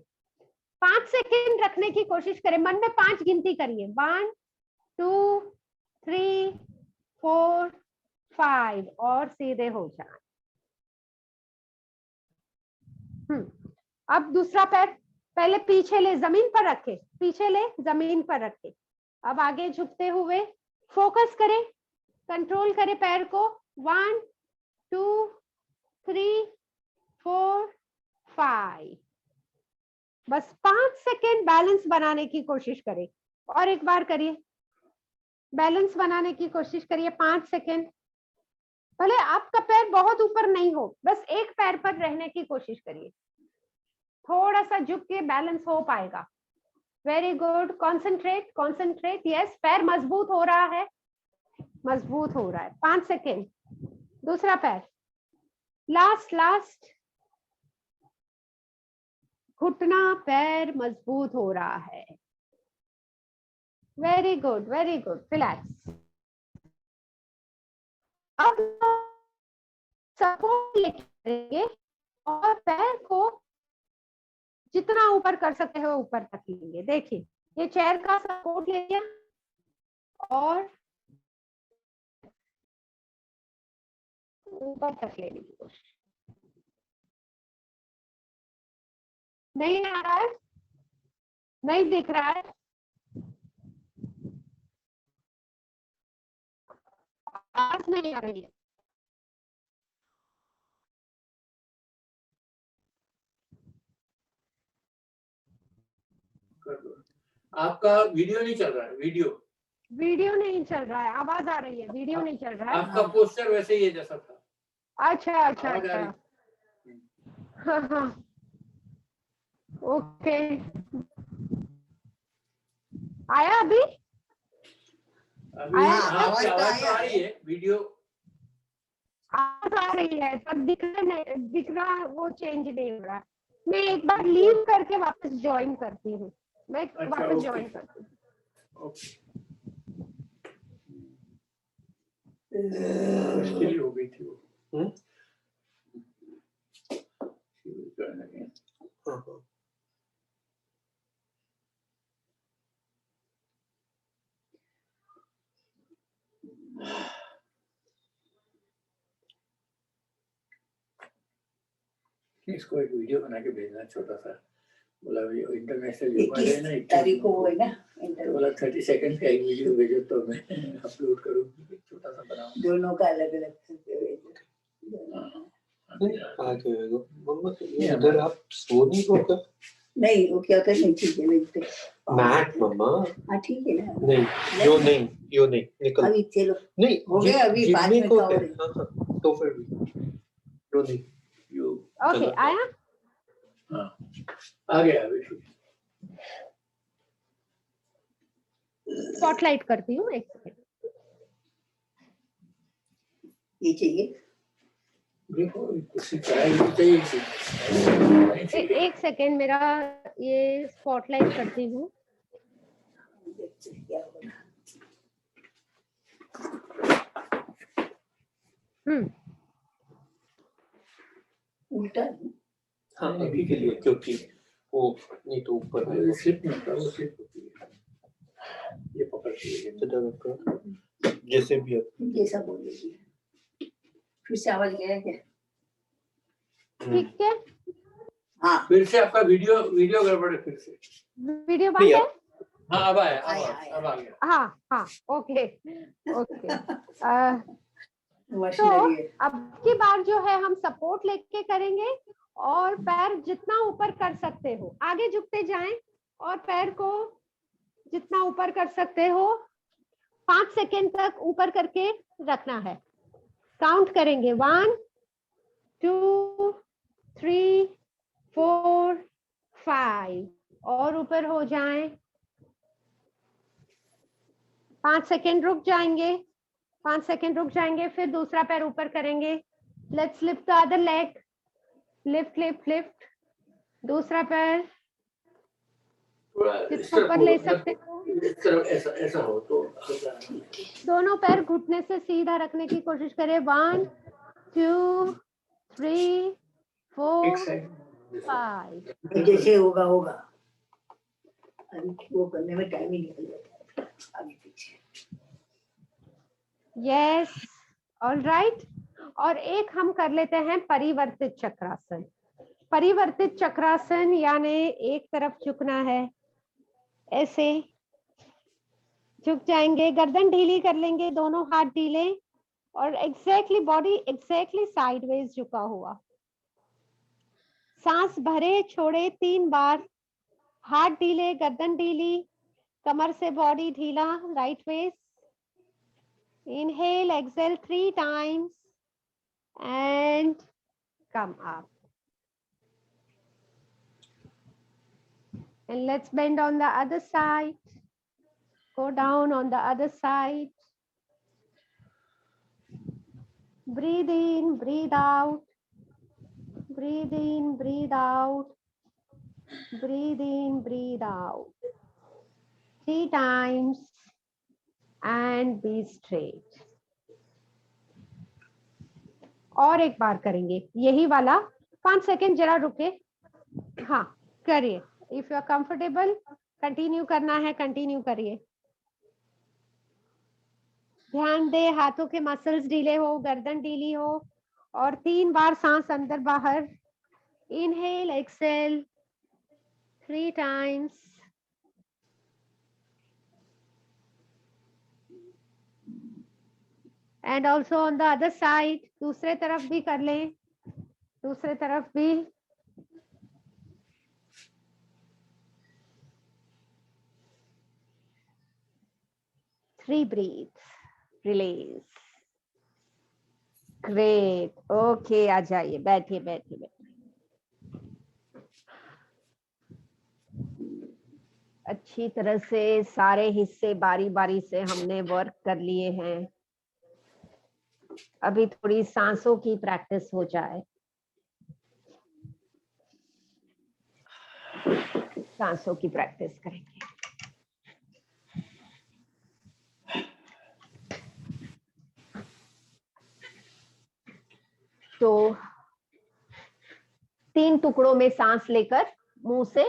5 सेकेंड रखने की कोशिश करें, मन में 5 गिनती करिए। 1 2 3 4 5 और सीधे हो जाए। अब दूसरा पैर पहले पीछे ले, जमीन पर रखे, पीछे ले, जमीन पर रखे। अब आगे झुकते हुए फोकस करें, कंट्रोल करें पैर को। 1 2 3 4 5, बस 5 सेकेंड बैलेंस बनाने की कोशिश करें। और एक बार करिए, बैलेंस बनाने की कोशिश करिए 5 सेकेंड। भले आपका पैर बहुत ऊपर नहीं हो, बस एक पैर पर रहने की कोशिश करिए। थोड़ा सा झुक के बैलेंस हो पाएगा। Very good, concentrate concentrate, yes, पैर मजबूत हो रहा है, मजबूत हो रहा है। 5 सेकेंड, दूसरा पैर, लास्ट लास्ट, घुटना पैर मजबूत हो रहा है। Very good very good, relax. अब सपोर्ट लेंगे और पैर को जितना ऊपर कर सकते हो ऊपर तक लेंगे। देखिए, ये चेयर का सपोर्ट ले लिया और ऊपर तक लेने की कोशिश। नहीं आ रहा है, नहीं दिख रहा है, आवाज नहीं आ रही है। आपका वीडियो नहीं चल रहा है, वीडियो नहीं चल रहा है, आवाज आ रही है, वीडियो नहीं चल रहा है। आपका पोस्टर वैसे ही है जैसा था। अच्छा अच्छा आवाज आ अच्छा, हाँ हाँ, ओके, आया अभी? अभी आवाज तो आवाज तो आया आ रही है, वीडियो आवाज आ रही है, पर दिखना वो चेंज नहीं हो रहा। मैं एक बार लीव करके वापस ज्वाइन करती हूँ, मैं वापस ओके। ज्वाइन करती हूँ। ओके, मुश्किल हो गई थी वो। इसको एक वीडियो बना के भेजना छोटा सा, बोला इंटरनेशनल योगा डे 21 ना, तारीख को वो है ना तो इंटरव्यू, बोला 30 सेकंड का एक वीडियो भेजो तो मैं अपलोड करूँगी, छोटा सा बनाऊँ। दोनों का अलग अलग आगे मम्मा इधर आप सो नहीं होगा। नहीं वो क्या करते नहीं, ठीक है भेजते। मैट मम्मा हाँ ठीक है ना, नहीं यो नहीं निकल अभी चलो नहीं हो गया, अभी 5 मिनट को का और है। हाँ तो फिर भी यो नहीं यो ओके चलो। आया। हाँ आ गया अभी। स्पॉटलाइट करती हूँ, एक सेकंड। ये चाहिए देखो कुछ चाहिए एक सेकंड, मेरा ये स्पॉटलाइट करती हूँ। क्या होगा। उल्टा हाँ अभी के लिए क्योंकि वो नहीं तो ऊपर है स्लिप में होता है, वो स्लिप होती है, ये पकड़ के जैसे भी आप जैसा बोलेगी। फिर से आवाज गया क्या? ठीक है, हाँ फिर से आपका वीडियो गड़बड़ है, फिर से। वीडियो बंद है। हाँ अब आया, आया, अब आ गया। हाँ हाँ ओके ओके। तो मशीनरी है। अब की बार जो है हम सपोर्ट लेके करेंगे और पैर जितना ऊपर कर सकते हो आगे झुकते जाएं और पैर को जितना ऊपर कर सकते हो 5 सेकेंड तक ऊपर करके रखना है। काउंट करेंगे 1 2 3 4 5 और ऊपर हो जाएं। 5 सेकेंड रुक जाएंगे, 5 सेकेंड रुक जाएंगे, फिर दूसरा पैर ऊपर करेंगे। Let's lift the other leg, lift lift lift. दूसरा पैर जितना ऊपर ले सकते हो, इस तरफ ऐसा हो तो दोनों पैर घुटने से सीधा रखने की कोशिश करें। 1 2 3 4 एक साइड 5। जैसे होगा अभी वो करने में टाइम ही निकल जाता है आगे पीछे। Yes all right. और एक हम कर लेते हैं परिवर्तित चक्रासन। परिवर्तित चक्रासन यानी एक तरफ झुकना है, ऐसे झुक जाएंगे, गर्दन ढीली कर लेंगे, दोनों हाथ ढीले और एग्जैक्टली बॉडी एग्जैक्टली साइडवेज झुका हुआ। सांस भरे छोड़े 3 बार, हाथ ढीले, गर्दन ढीली, कमर से बॉडी ढीला, right veg. Inhale, exhale 3 times and come up. And let's bend on the other side. Go down on the other side. Breathe in, breathe out. Breathe in, breathe out. Breathe in, breathe out. 3 times and be straight. और एक बार करेंगे यही वाला। 5 second जरा रुके, हाँ करिए। If you are comfortable continue करना है, कंटिन्यू करिए। ध्यान दे हाथों के मसल्स ढीले हो, गर्दन ढीली हो और 3 बार सांस अंदर बाहर। Inhale exhale 3 times. And also on the other side, दूसरे तरफ भी कर लें, दूसरे तरफ भी। Three breaths, release. Great. Okay, आ जाइए, बैठिए बैठिए बैठिए। अच्छी तरह से सारे हिस्से बारी बारी से हमने वर्क कर लिए हैं। अभी थोड़ी सांसों की प्रैक्टिस हो जाए। सांसों की प्रैक्टिस करेंगे। तो 3 टुकड़ों में सांस लेकर मुंह से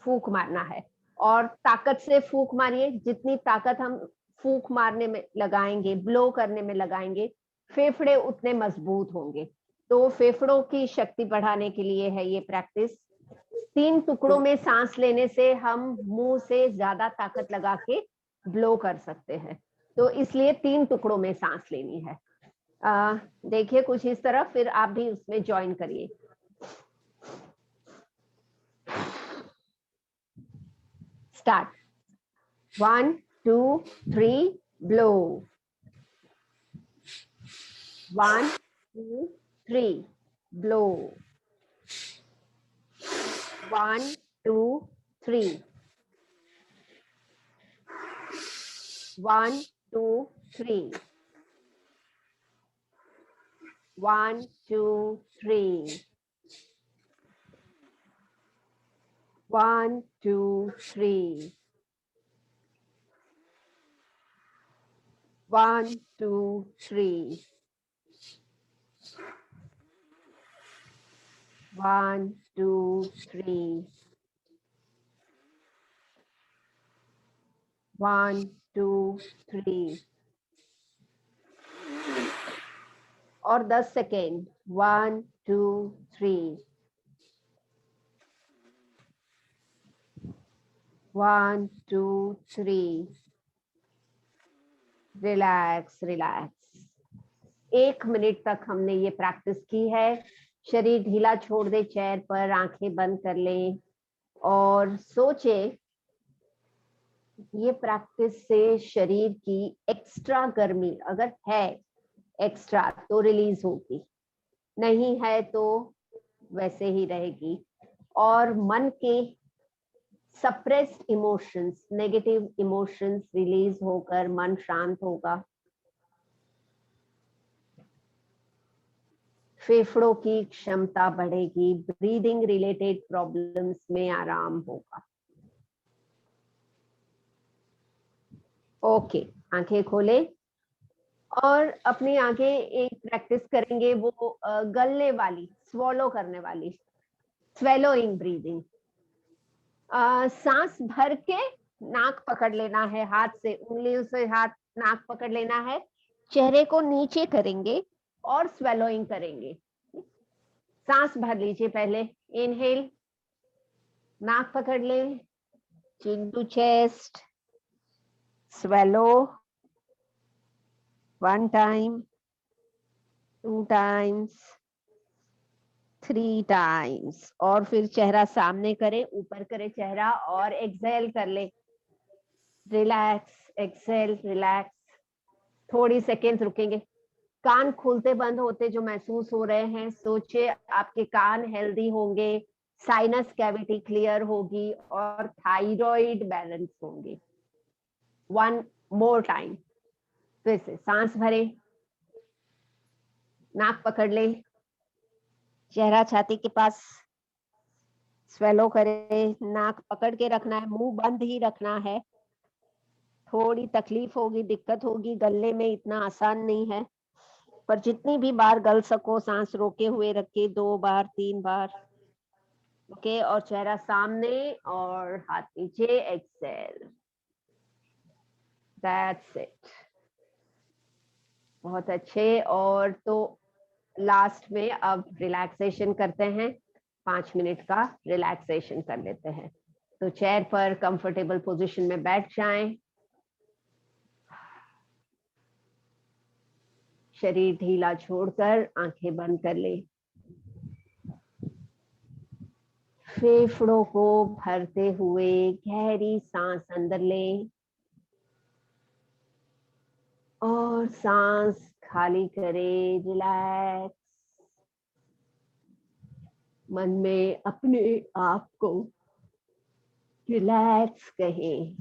फूंक मारना है और ताकत से फूंक मारिए। जितनी ताकत हम फूंक मारने में लगाएंगे, ब्लो करने में लगाएंगे, फेफड़े उतने मजबूत होंगे। तो फेफड़ों की शक्ति बढ़ाने के लिए है ये प्रैक्टिस। 3 टुकड़ों में सांस लेने से हम मुंह से ज्यादा ताकत लगा के ब्लो कर सकते हैं, तो इसलिए 3 टुकड़ों में सांस लेनी है। देखिए कुछ इस तरह, फिर आप भी उसमें ज्वाइन करिए। स्टार्ट। 1 2 3 ब्लो। 1 2 3 ब्लो। 1 2 3 1 2 3 1 2 3 1 2 3 1 2 3 1 2 3 1 2 3 और 10 सेकेंड। 1 2 3 1 2 3 relax relax. 1 मिनट तक हमने ये प्रैक्टिस की है। शरीर ढीला छोड़ दे चेयर पर, आंखें बंद कर लें और सोचे ये प्रैक्टिस से शरीर की एक्स्ट्रा गर्मी अगर है एक्स्ट्रा तो रिलीज होगी, नहीं है तो वैसे ही रहेगी। और मन के suppressed emotions, negative emotions release होकर मन शांत होगा। फेफड़ों की क्षमता बढ़ेगी, ब्रीदिंग रिलेटेड प्रॉब्लम्स में आराम होगा। ओके, आंखें खोले और अपनी आंखें एक प्रैक्टिस करेंगे वो गलने वाली, स्वॉलो करने वाली, स्वेलोइंग ब्रीदिंग। सांस भर के नाक पकड़ लेना है, हाथ से, उंगलियों से हाथ नाक पकड़ लेना है, चेहरे को नीचे करेंगे और स्वेलोइंग करेंगे। सांस भर लीजिए पहले, इनहेल, नाक पकड़ ले, chin to chest, swallow 1 time, 2 times, 3 times और फिर चेहरा सामने करें, ऊपर करें चेहरा और एक्सहेल कर ले। Relax, exhale, relax. थोड़ी सेकेंड रुकेंगे। कान खुलते बंद होते जो महसूस हो रहे हैं, सोचे आपके कान हेल्दी होंगे, साइनस कैविटी क्लियर होगी और थायराइड बैलेंस होंगे। 1 मोर टाइम। फिर से सांस भरे, नाक पकड़ ले, चेहरा छाती के पास, स्वेलो करे, नाक पकड़ के रखना है, मुंह बंद ही रखना है। थोड़ी तकलीफ होगी, दिक्कत होगी, गलने में इतना आसान नहीं है, पर जितनी भी बार गल सको सांस रोके हुए रखे, 2 बार 3 बार। ओके, और चेहरा सामने और हाथ नीचे, एक्सेल। दैट्स इट, बहुत अच्छे। और तो लास्ट में अब रिलैक्सेशन करते हैं, 5 मिनट का रिलैक्सेशन कर लेते हैं। तो चेयर पर कंफर्टेबल पोजीशन में बैठ जाएं, शरीर ढीला छोड़कर आंखें बंद कर ले। फेफड़ों को भरते हुए गहरी सांस अंदर ले और सांस खाली करे, रिलैक्स। मन में अपने आप को रिलैक्स कहें।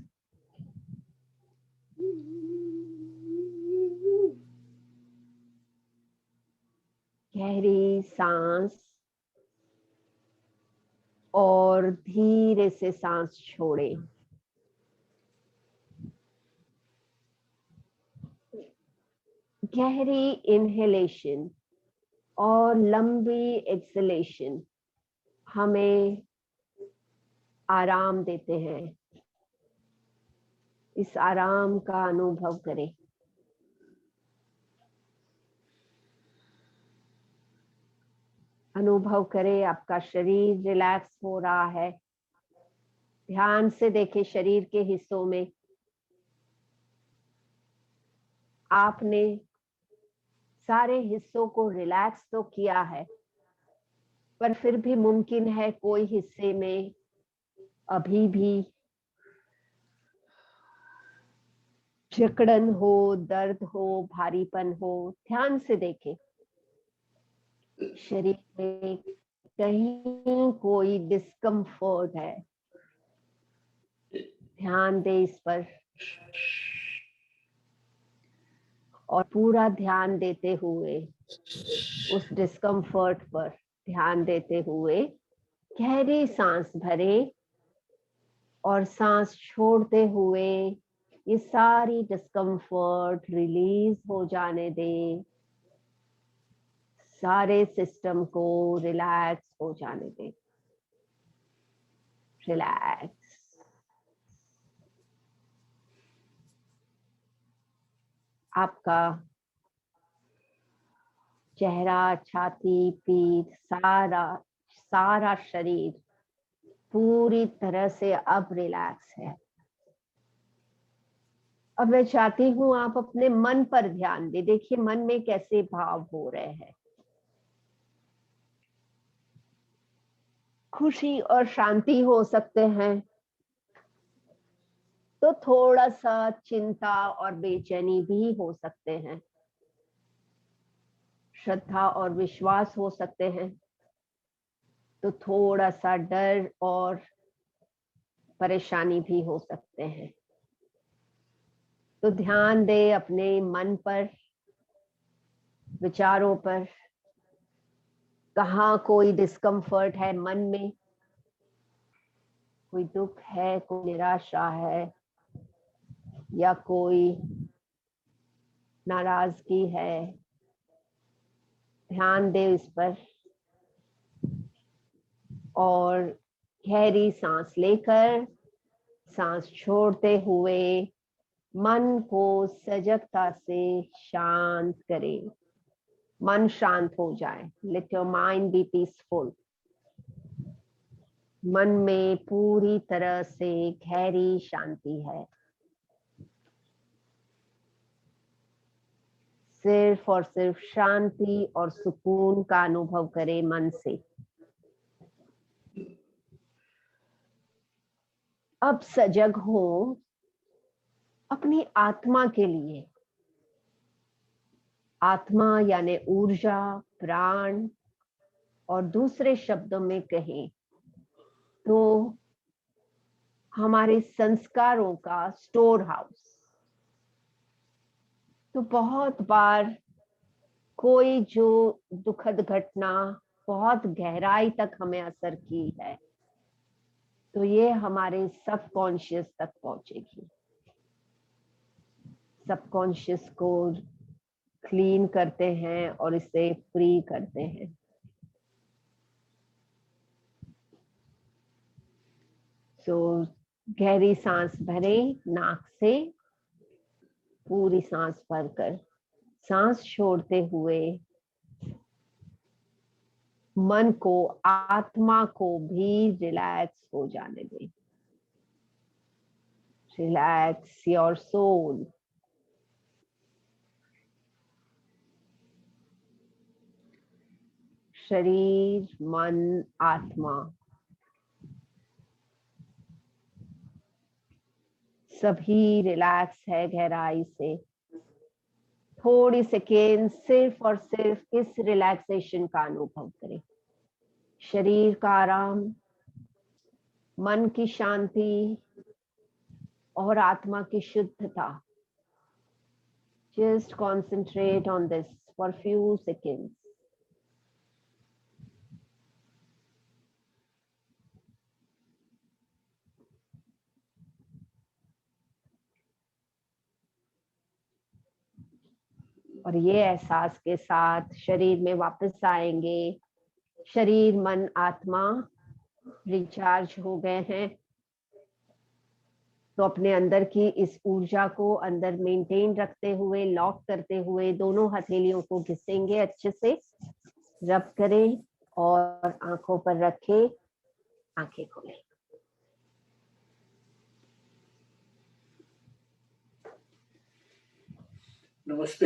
गहरी सांस और धीरे से सांस छोड़े। गहरी इनहेलेशन और लंबी एक्सहेलेशन हमें आराम देते हैं। इस आराम का अनुभव करें। अनुभव करें आपका शरीर रिलैक्स हो रहा है। ध्यान से देखें शरीर के हिस्सों में। आपने सारे हिस्सों को रिलैक्स तो किया है, पर फिर भी मुमकिन है कोई हिस्से में अभी भी जकड़न हो, दर्द हो, भारीपन हो। ध्यान से देखें शरीर में कहीं कोई डिस्कम्फर्ट है, ध्यान दे इस पर और पूरा ध्यान देते हुए उस डिस्कम्फर्ट पर ध्यान देते हुए गहरी सांस भरे और सांस छोड़ते हुए ये सारी डिस्कम्फर्ट रिलीज हो जाने दे। सारे सिस्टम को रिलैक्स हो जाने दे। रिलैक्स। आपका चेहरा, छाती, पीठ, सारा शरीर पूरी तरह से अब रिलैक्स है। अब मैं चाहती हूँ आप अपने मन पर ध्यान दें। देखिए मन में कैसे भाव हो रहे हैं। खुशी और शांति हो सकते हैं, तो थोड़ा सा चिंता और बेचैनी भी हो सकते हैं। श्रद्धा और विश्वास हो सकते हैं, तो थोड़ा सा डर और परेशानी भी हो सकते हैं। तो ध्यान दे अपने मन पर, विचारों पर। कहाँ कोई डिस्कम्फर्ट है मन में, कोई दुख है, कोई निराशा है या कोई नाराजगी है। ध्यान दे इस पर और गहरी सांस लेकर सांस छोड़ते हुए मन को सजगता से शांत करें। मन शांत हो जाए। Let your mind be peaceful. मन में पूरी तरह से गहरी शांति है। सिर्फ और सिर्फ शांति और सुकून का अनुभव करें मन से। अब सजग हो अपनी आत्मा के लिए। आत्मा यानी ऊर्जा, प्राण, और दूसरे शब्दों में कहें तो हमारे संस्कारों का स्टोर हाउस। तो बहुत बार कोई जो दुखद घटना बहुत गहराई तक हमें असर की है, तो ये हमारे सबकॉन्शियस तक पहुंचेगी। सबकॉन्शियस को क्लीन करते हैं और इसे फ्री करते हैं। तो गहरी सांस भरें नाक से, पूरी सांस भरकर सांस छोड़ते हुए मन को, आत्मा को भी रिलैक्स हो जाने दें। Relax your soul. शरीर, मन, आत्मा सभी रिलैक्स है गहराई से। थोड़ी सेकेंड सिर्फ और सिर्फ इस रिलैक्सेशन का अनुभव करें। शरीर का आराम, मन की शांति और आत्मा की शुद्धता। Just concentrate on this for few seconds. और ये एहसास के साथ शरीर में वापस आएंगे। शरीर, मन, आत्मा रिचार्ज हो गए हैं, तो अपने अंदर की इस ऊर्जा को अंदर मेंटेन रखते हुए, लॉक करते हुए दोनों हथेलियों को घिसेंगे, अच्छे से रब करें और आंखों पर रखे, आंखें खोलें। नमस्ते।